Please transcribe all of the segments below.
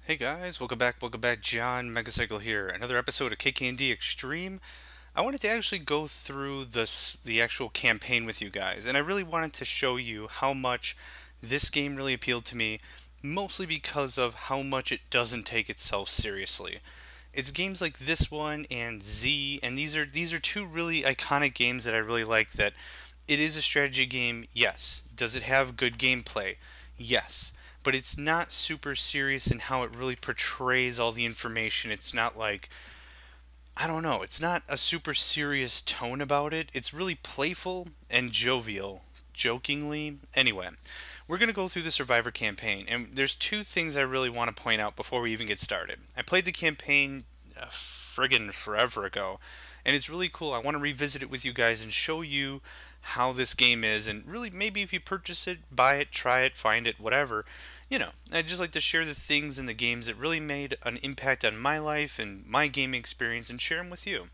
Hey guys, welcome back, John Megacycle here. Another episode of KKnD Extreme. I wanted to actually go through the actual campaign with you guys, and I really wanted to show you how much this game really appealed to me, mostly because of how much it doesn't take itself seriously. It's games like this one and Z, and these are two really iconic games that I really like. That it is a strategy game, yes. Does it have good gameplay? Yes, but it's not super serious in how it really portrays all the information. It's not like, I don't know, it's not a super serious tone about it. It's really playful and jovial, jokingly. Anyway, we're going to go through the Survivor campaign, and there's two things I really want to point out before we even get started. I played the campaign friggin' forever ago, and it's really cool. I want to revisit it with you guys and show you how this game is, and really maybe if you purchase it, buy it, try it, find it, whatever. I'd just like to share the things in the games that really made an impact on my life and my gaming experience and share them with you.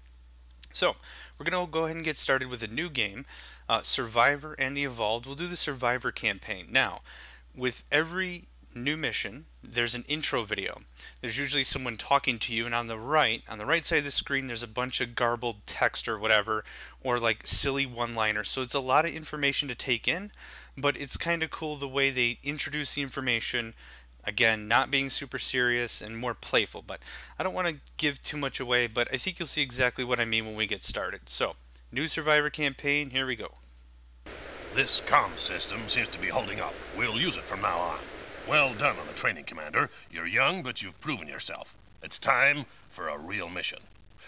So, we're going to go ahead and get started with a new game, Survivor and the Evolved. We'll do the Survivor campaign. Now, with every new mission, there's an intro video. There's usually someone talking to you, and on the right side of the screen, there's a bunch of garbled text or whatever, or like silly one-liners. So it's a lot of information to take in, but it's kind of cool the way they introduce the information. Again, not being super serious and more playful, but I don't want to give too much away, but I think you'll see exactly what I mean when we get started. So, new Survivor campaign, here we go. This comm system seems to be holding up. We'll use it from now on. Well done on the training, Commander. You're young, but you've proven yourself. It's time for a real mission.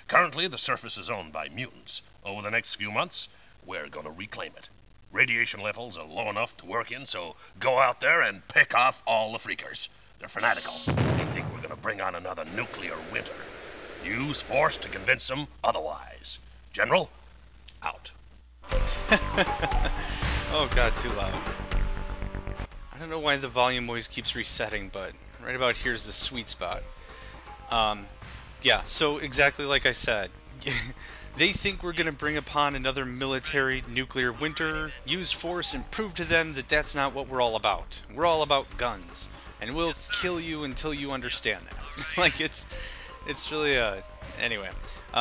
Currently, the surface is owned by mutants. Over the next few months, we're gonna reclaim it. Radiation levels are low enough to work in, so go out there and pick off all the freakers. They're fanatical. They think we're gonna bring on another nuclear winter. Use force to convince them otherwise. General, out. Oh god, too loud. I don't know why the volume always keeps resetting, but right about here's the sweet spot. Yeah, so exactly like I said. They think we're going to bring upon another military nuclear winter, use force, and prove to them that that's not what we're all about. We're all about guns, and we'll kill you until you understand that. Like, it's really, anyway.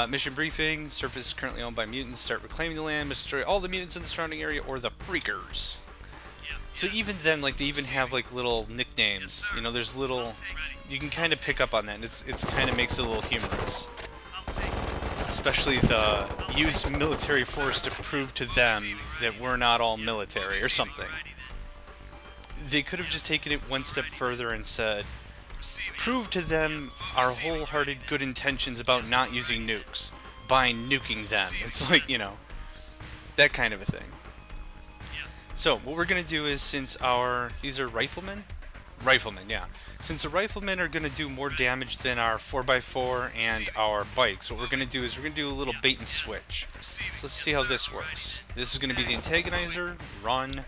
Mission briefing, surface is currently owned by mutants, start reclaiming the land, destroy all the mutants in the surrounding area, or the freakers. So even then, like, they even have, like, little nicknames. You know, there's little, you can kind of pick up on that, and it's kind of makes it a little humorous. Especially the use military force to prove to them that we're not all military or something. They could have just taken it one step further and said, prove to them our wholehearted good intentions about not using nukes by nuking them. It's like, you know, that kind of a thing. So what we're going to do is, since these are riflemen? Riflemen, yeah. Since the riflemen are going to do more damage than our 4x4 and our bikes, what we're going to do is we're going to do a little bait and switch. So let's see how this works. This is going to be the antagonizer, run.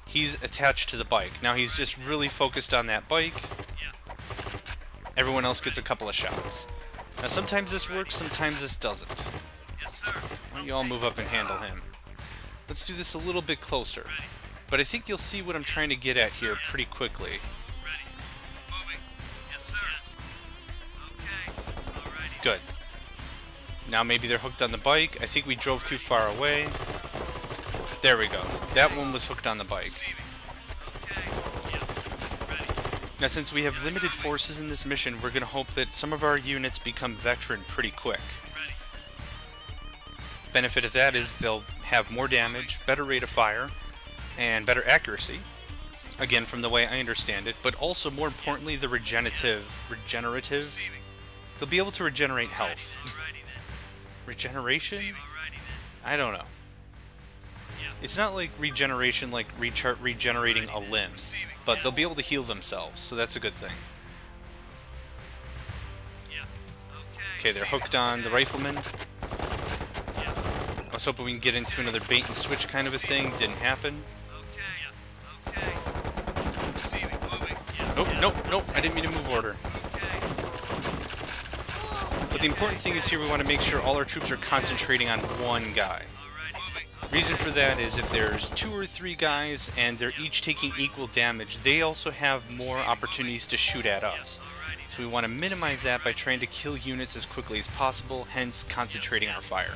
He's attached to the bike. Now he's just really focused on that bike. Everyone else gets a couple of shots. Now sometimes this works, sometimes this doesn't. Why don't you all move up and handle him? Let's do this a little bit closer. But I think you'll see what I'm trying to get at here pretty quickly. Good. Now maybe they're hooked on the bike. I think we drove too far away. There we go. That one was hooked on the bike. Now since we have limited forces in this mission, we're going to hope that some of our units become veteran pretty quick. Benefit of that is they'll have more damage, better rate of fire, and better accuracy, again from the way I understand it, but also more importantly the regenerative, they'll be able to regenerate health. Regeneration? I don't know. It's not like regeneration like regenerating a limb, but they'll be able to heal themselves, so that's a good thing. Okay, they're hooked on the rifleman. I was hoping we can get into another bait and switch kind of a thing. Didn't happen. Nope, nope, nope. I didn't mean to move order. But the important thing is here we want to make sure all our troops are concentrating on one guy. Reason for that is if there's 2 or 3 guys and they're each taking equal damage, they also have more opportunities to shoot at us. So we want to minimize that by trying to kill units as quickly as possible, hence concentrating our fire.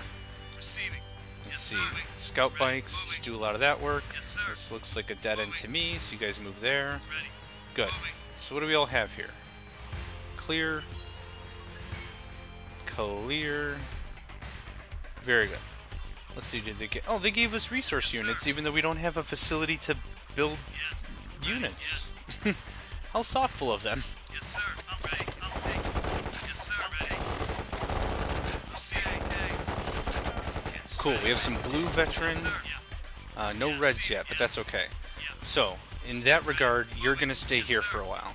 Let's see, scout bikes, just do a lot of that work. This looks like a dead end to me, so you guys move there. Good. So what do we all have here? Clear. Clear. Very good. Let's see, did they get... Oh, they gave us resource units, even though we don't have a facility to build units. How thoughtful of them. Cool, we have some blue veteran. No reds yet, but that's okay. So, in that regard, you're going to stay here for a while.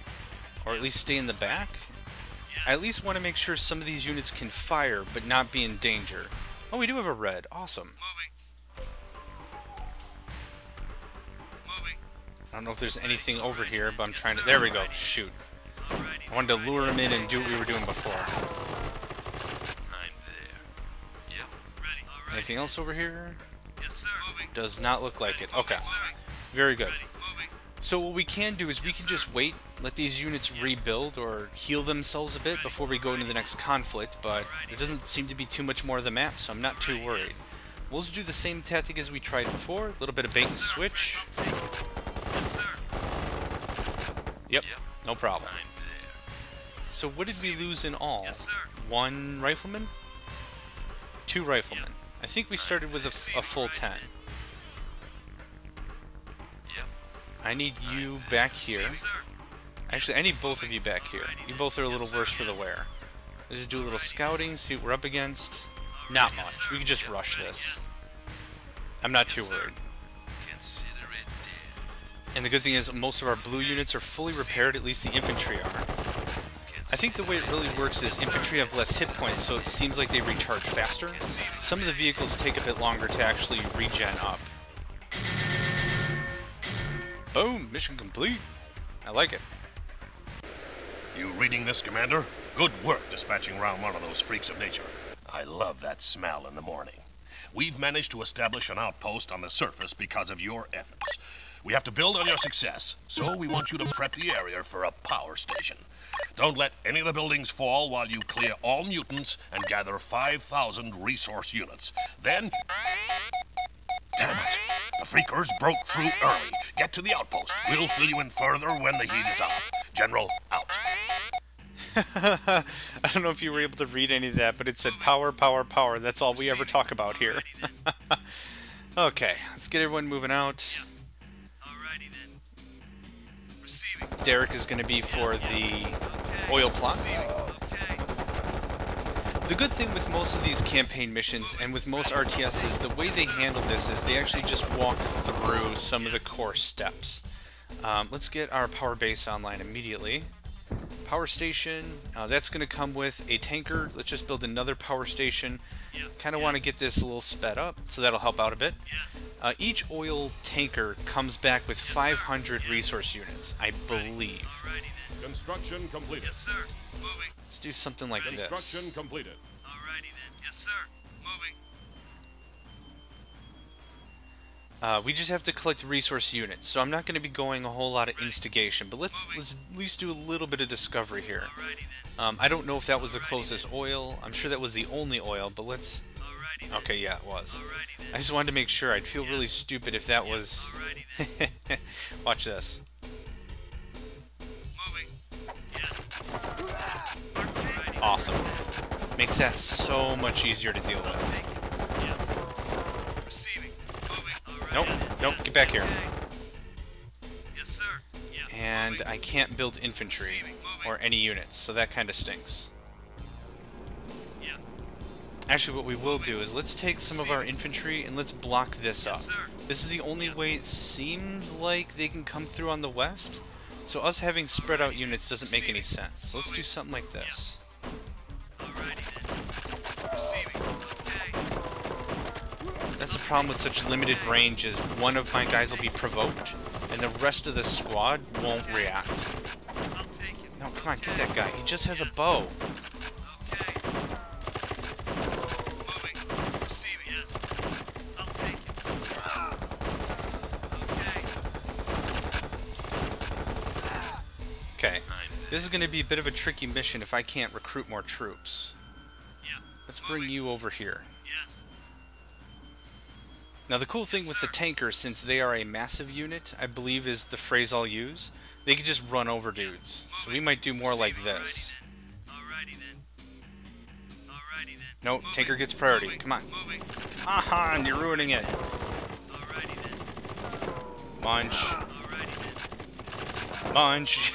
Or at least stay in the back. I at least want to make sure some of these units can fire, but not be in danger. Oh, we do have a red. Awesome. I don't know if there's anything over here, but I'm trying to... There we go. Shoot. I wanted to lure him in and do what we were doing before. Anything else over here? Does not look like it. Okay. Very good. So what we can do is we can just wait, let these units rebuild or heal themselves a bit before we go into the next conflict, but there doesn't seem to be too much more of the map, so I'm not too worried. We'll just do the same tactic as we tried before, a little bit of bait and switch. Yep, no problem. So what did we lose in all? 1 rifleman? 2 riflemen. I think we started with a full 10. I need you back here. Actually, I need both of you back here. You both are a little worse for the wear. Let's just do a little scouting, see what we're up against. Not much. We can just rush this. I'm not too worried. And the good thing is most of our blue units are fully repaired, at least the infantry are. I think the way it really works is infantry have less hit points, so it seems like they recharge faster. Some of the vehicles take a bit longer to actually regen up. Boom! Mission complete. I like it. You reading this, Commander? Good work dispatching around one of those freaks of nature. I love that smell in the morning. We've managed to establish an outpost on the surface because of your efforts. We have to build on your success, so we want you to prep the area for a power station. Don't let any of the buildings fall while you clear all mutants and gather 5,000 resource units. Then... Damn it! The freakers broke through early. Get to the outpost. We'll fill you in further when the heat is off. General, out. I don't know if you were able to read any of that, but it said power, power, power. That's all we ever talk about here. Okay, let's get everyone moving out. Derek is going to be for the oil plot. The good thing with most of these campaign missions and with most RTSs, the way they handle this is they actually just walk through some of the core steps. Let's get our power base online immediately. Power station, that's going to come with a tanker. Let's just build another power station. Kind of want to get this a little sped up, so that'll help out a bit. Each oil tanker comes back with 500 resource units, I believe. Construction completed. Yes, sir. Moving. Let's do something like this. Construction completed. Alrighty then. Yes, sir. Moving. We just have to collect resource units, so I'm not going to be going a whole lot of instigation, but let's at least do a little bit of discovery here. I don't know if that was the closest oil. I'm sure that was the only oil, but let's... Okay, yeah, it was. I just wanted to make sure. I'd feel really stupid if that was... Watch this. Awesome. Makes that so much easier to deal with. Nope, nope, get back here. And I can't build infantry or any units, so that kind of stinks. Actually, what we will do is let's take some of our infantry and let's block this up. This is the only way it seems like they can come through on the west. So us having spread out units doesn't make any sense. So let's do something like this. That's the problem with such limited range is one of my guys will be provoked and the rest of the squad won't react. No, come on, get that guy. He just has a bow. Okay, this is going to be a bit of a tricky mission if I can't recruit more troops. Yeah. Let's bring you over here. Yes. Now the cool thing with the tankers, since they are a massive unit, I believe is the phrase I'll use, they can just run over dudes. So we might do more like this. Alrighty then. Alrighty then. No, tanker gets priority. Come on. Moving. Haha, and you're ruining it. Alrighty then. Munch. Alrighty then. Munch.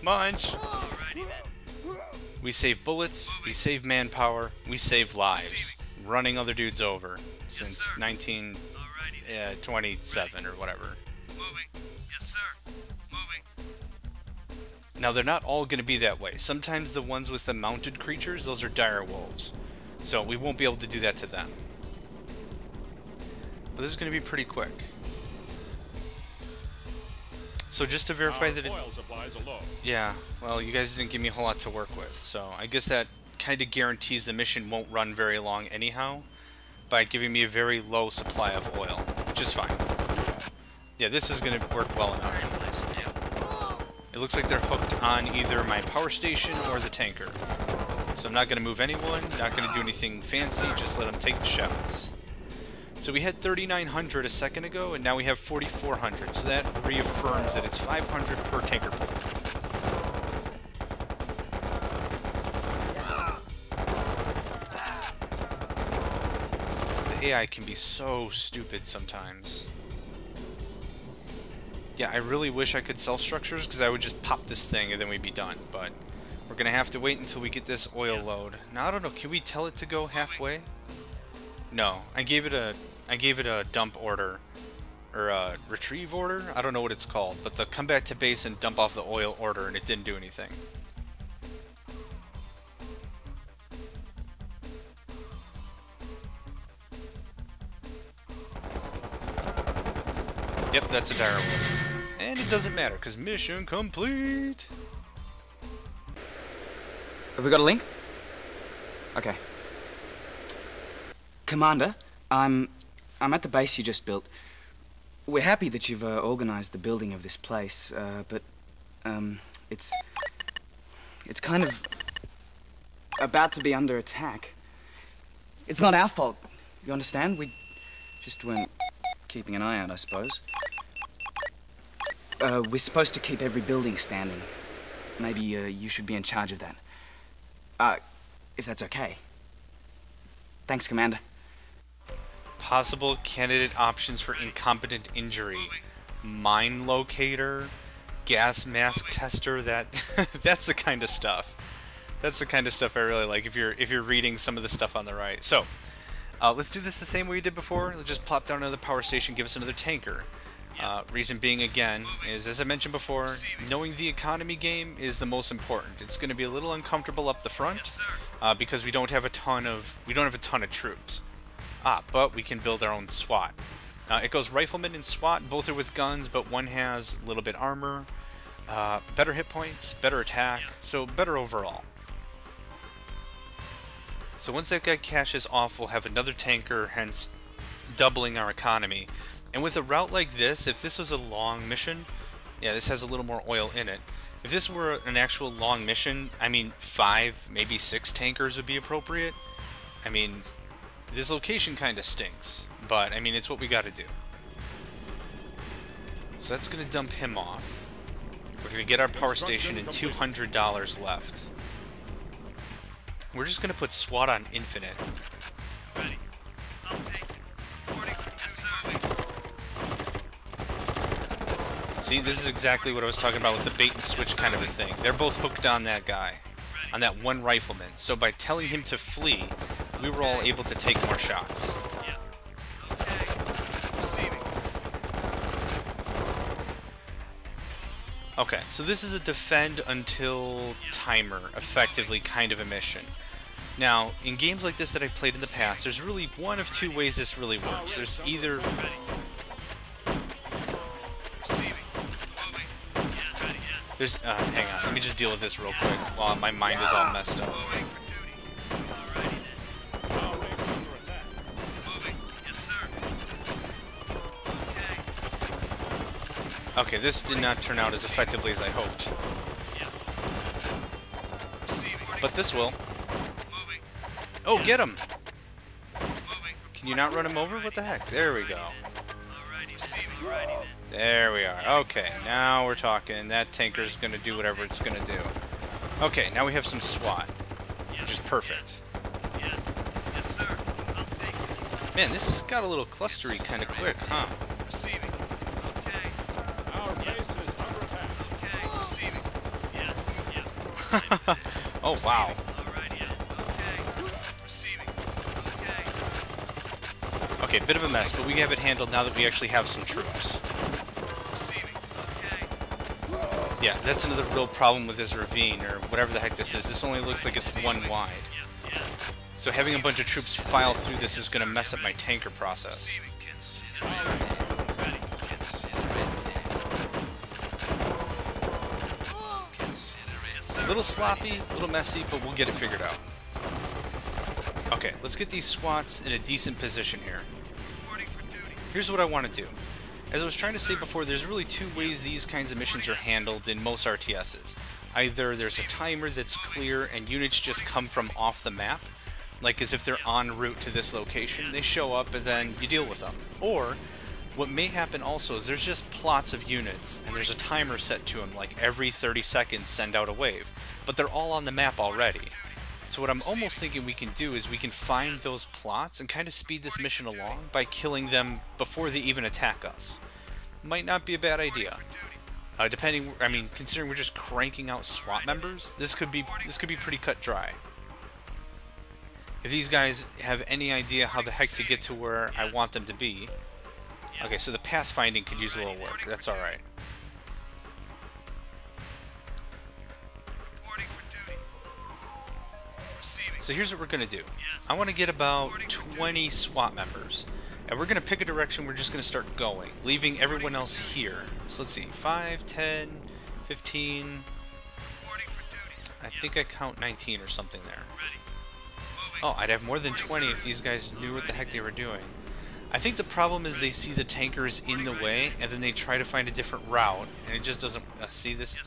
Munch. Alrighty then. We save bullets, we save manpower, we save lives. Running other dudes over since sir. 1927 or whatever. Moving. Yes, sir. Moving. Now they're not all going to be that way. Sometimes the ones with the mounted creatures, those are dire wolves. So we won't be able to do that to them. But this is going to be pretty quick. So just to verify that it's... Yeah, well, you guys didn't give me a whole lot to work with, so I guess that kind of guarantees the mission won't run very long anyhow, by giving me a very low supply of oil, which is fine. Yeah, this is going to work well enough. It looks like they're hooked on either my power station or the tanker. So I'm not going to move anyone, not going to do anything fancy, just let them take the shots. So we had 3,900 a second ago, and now we have 4,400, so that reaffirms that it's 500 per tanker pool. The AI can be so stupid sometimes. Yeah, I really wish I could sell structures, because I would just pop this thing and then we'd be done, but we're going to have to wait until we get this oil load. Now, I don't know, can we tell it to go halfway? No, I gave it a dump order, or a retrieve order? I don't know what it's called, but the come back to base and dump off the oil order, and it didn't do anything. Yep, that's a dire wolf. And it doesn't matter, because mission complete! Have we got a link? Okay. Commander, I'm at the base you just built. We're happy that you've organized the building of this place, but it's kind of about to be under attack. It's not our fault, you understand? We just weren't keeping an eye out, I suppose. We're supposed to keep every building standing. Maybe you should be in charge of that. If that's okay. Thanks, Commander. Possible candidate options for incompetent injury. Mine locator, gas mask tester, that's the kind of stuff. That's the kind of stuff I really like if you're reading some of the stuff on the right. So, let's do this the same way we did before. Let's just plop down another power station, give us another tanker. Reason being, again, is as I mentioned before, knowing the economy game is the most important. It's going to be a little uncomfortable up the front because we don't have a ton of troops. But we can build our own SWAT. It goes rifleman and SWAT. Both are with guns, but one has a little bit armor, better hit points, better attack, so better overall. So once that guy cashes off, we'll have another tanker, hence doubling our economy. And with a route like this, if this was a long mission, yeah, this has a little more oil in it. If this were an actual long mission, I mean, 5, maybe 6 tankers would be appropriate. I mean, this location kind of stinks, but I mean, it's what we got to do. So that's going to dump him off. We're going to get our power station and $200 left. We're just going to put SWAT on infinite. Ready. I'll take it. Reporting. Yes, sir. See, this is exactly what I was talking about with the bait and switch kind of a thing. They're both hooked on that guy, on that one rifleman. So by telling him to flee, we were all able to take more shots. Yeah. Okay. Receiving. Okay, so this is a defend until timer, effectively, kind of a mission. Now, in games like this that I've played in the past, there's really one of two ways this really works. There's either... Ready. Receiving. Moving. Yes, ready, yes. There's... hang on, let me just deal with this real quick while my mind is all messed up. Moving for duty. Alrighty then. Moving. Yes, sir. Okay. Okay, this did not turn out as effectively as I hoped. But this will. Moving. Oh, get him! Moving. Can you not run him over? What the heck? There we go. Alrighty, receiving. Righty then. There we are. Okay, now we're talking. That tanker's gonna do whatever it's gonna do. Okay, now we have some SWAT, which is perfect. Yes. Yes, sir. I'll take it. Man, this got a little clustery kind of quick, huh? Receiving. Okay. Our base is under attack. Okay. Receiving. Yes. Yeah. Oh, wow. Alrighty. Okay. Receiving. Okay. Okay, bit of a mess, but we have it handled now that we actually have some troops. Receiving. Okay. Yeah, that's another real problem with this ravine, or whatever the heck this is. This only looks like it's one wide. Yeah. Yes. So having a bunch of troops file through this is going to mess up my tanker process. Receiving. Consider it. Ready. Consider it. Consider it. Yes, A sir. little sloppy, a little messy, but we'll get it figured out. Okay, let's get these SWATs in a decent position here. Reporting for duty. Here's what I want to do. As I was trying to say before, there's really two ways these kinds of missions are handled in most RTSs. Either there's a timer that's clear and units just come from off the map, like as if they're en route to this location, they show up and then you deal with them. Or, what may happen also is there's just plots of units and there's a timer set to them, like every 30 seconds send out a wave, but they're all on the map already. So what I'm almost thinking we can do is we can find those plots and kind of speed this mission along by killing them before they even attack us. Might not be a bad idea. Considering we're just cranking out SWAT members, this could be pretty cut dry. If these guys have any idea how the heck to get to where I want them to be. Okay, so the pathfinding could use a little work. That's alright. Reporting for duty. Receiving. So here's what we're going to do. I want to get about 20 SWAT members. And we're going to pick a direction we're just going to start going, leaving everyone else here. So let's see, 5, 10, 15... Reporting for duty. I think I count 19 or something there. Ready. Moving. Oh, I'd have more than 20 if these guys knew what the heck they were doing. I think the problem is they see the tankers in the way, and then they try to find a different route, and it just doesn't... see, this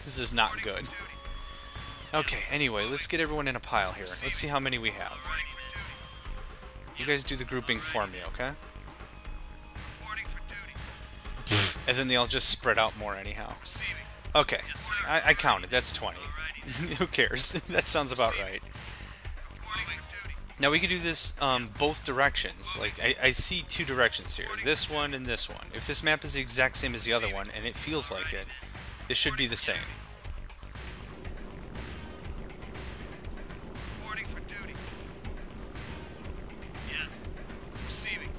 is not good. Okay, anyway, let's get everyone in a pile here. Let's see how many we have. You guys do the grouping for me, okay? Reporting for duty. And then they all just spread out more anyhow. Receiving. Okay, I counted. That's 20. Alrighty. Who cares? That sounds about right. Reporting for duty. Now we could do this both directions. Like, I see two directions here. This one and this one. If this map is the exact same as the other one, and it feels like it should be the same. Reporting for duty. Yes. Receiving.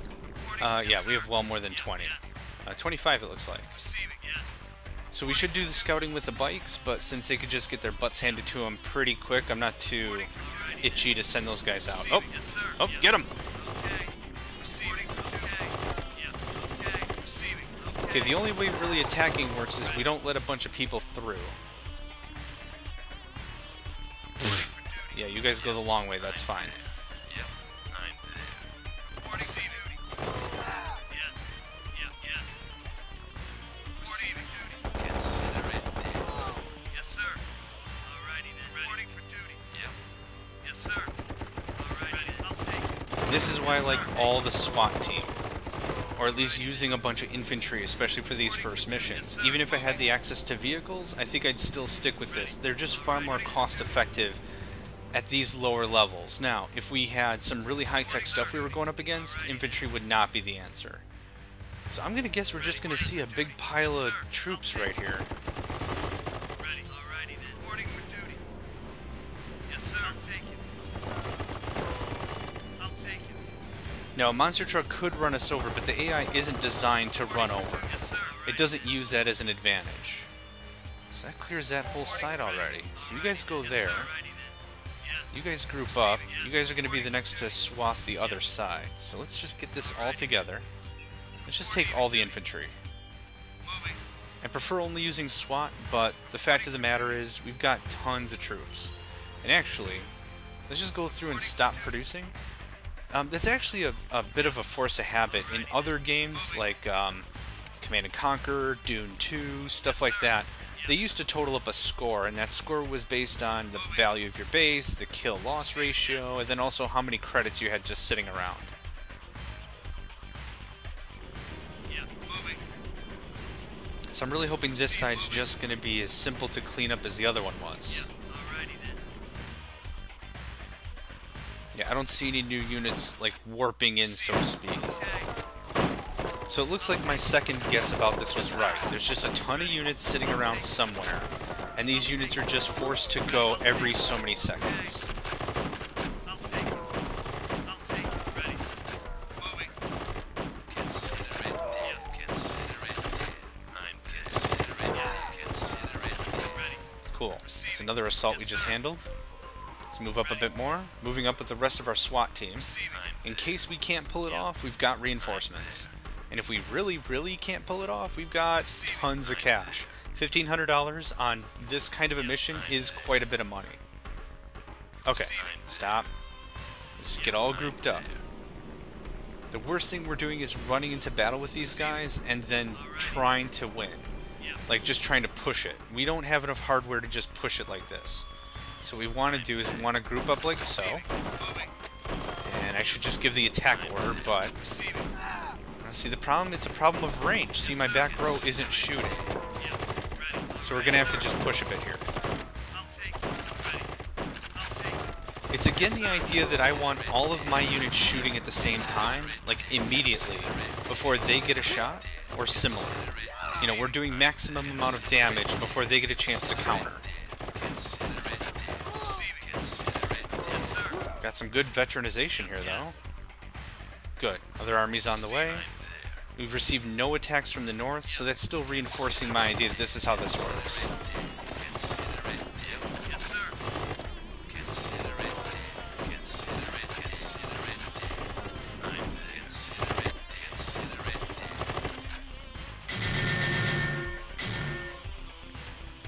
Reporting. Yeah, we have well more than 20. 25 it looks like. Receiving. Yes. So we should do the scouting with the bikes, but since they could just get their butts handed to them pretty quick, I'm not too itchy to send those guys out. Oh, Yes, sir. oh, get them! Okay. Receiving. Okay. Yeah. Okay. Receiving. Okay, the only way really attacking works is if we don't let a bunch of people through. Yeah, you guys go the long way, that's fine. Yep. I'm there. Reporting for duty. Yes. Yep. Yes. Reporting for duty. Consider it done. Yes, sir. Alrighty then. Reporting for duty. Yep. Yes, sir. Alrighty. I'll take it. This is why I like all the SWAT team. Or at least using a bunch of infantry, especially for these first missions. Even if I had the access to vehicles, I think I'd still stick with this. They're just far more cost effective at these lower levels. Now, if we had some really high-tech stuff we were going up against, infantry would not be the answer. So I'm gonna guess we're just gonna see a big pile of troops right here. Ready. Alrighty then. Reporting for duty. Yes, sir. I'll take it. I'll take it. Now, a monster truck could run us over, but the AI isn't designed to run over. Yes, sir. It doesn't use that as an advantage. So that clears that whole side already. So you guys go there. Alrighty then. Yes. You guys group up. You guys are going to be the next to swath the other side. So let's just get this all together. Let's just take all the infantry. Moving. I prefer only using SWAT, but the fact of the matter is we've got tons of troops. And actually, let's just go through and stop producing. That's actually a bit of a force of habit in other games like Command & Conquer, Dune 2, stuff like that, they used to total up a score, and that score was based on the value of your base, the kill-loss ratio, and then also how many credits you had just sitting around. So I'm really hoping this side's just going to be as simple to clean up as the other one was. Yeah, I don't see any new units, like, warping in, so to speak. So it looks like my second guess about this was right. There's just a ton of units sitting around somewhere, and these units are just forced to go every so many seconds. Cool. It's another assault we just handled. Let's move up a bit more. Moving up with the rest of our SWAT team. In case we can't pull it off, we've got reinforcements. And if we really, really can't pull it off, we've got tons of cash. $1,500 on this kind of a mission is quite a bit of money. Okay, stop. Just get all grouped up. The worst thing we're doing is running into battle with these guys and then trying to win. Like, just trying to push it. We don't have enough hardware to just push it like this. So what we want to do is we want to group up like so. And I should just give the attack order, but... see, the problem, it's a problem of range. See, my back row isn't shooting. So we're going to have to just push a bit here. It's again the idea that I want all of my units shooting at the same time, like immediately, before they get a shot, or similar. You know, we're doing maximum amount of damage before they get a chance to counter. Got some good veteranization here, though. Good. Other armies on the way. We've received no attacks from the north, so that's still reinforcing my idea that this is how this works.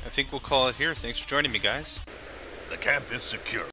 I think we'll call it here. Thanks for joining me, guys. The camp is secure.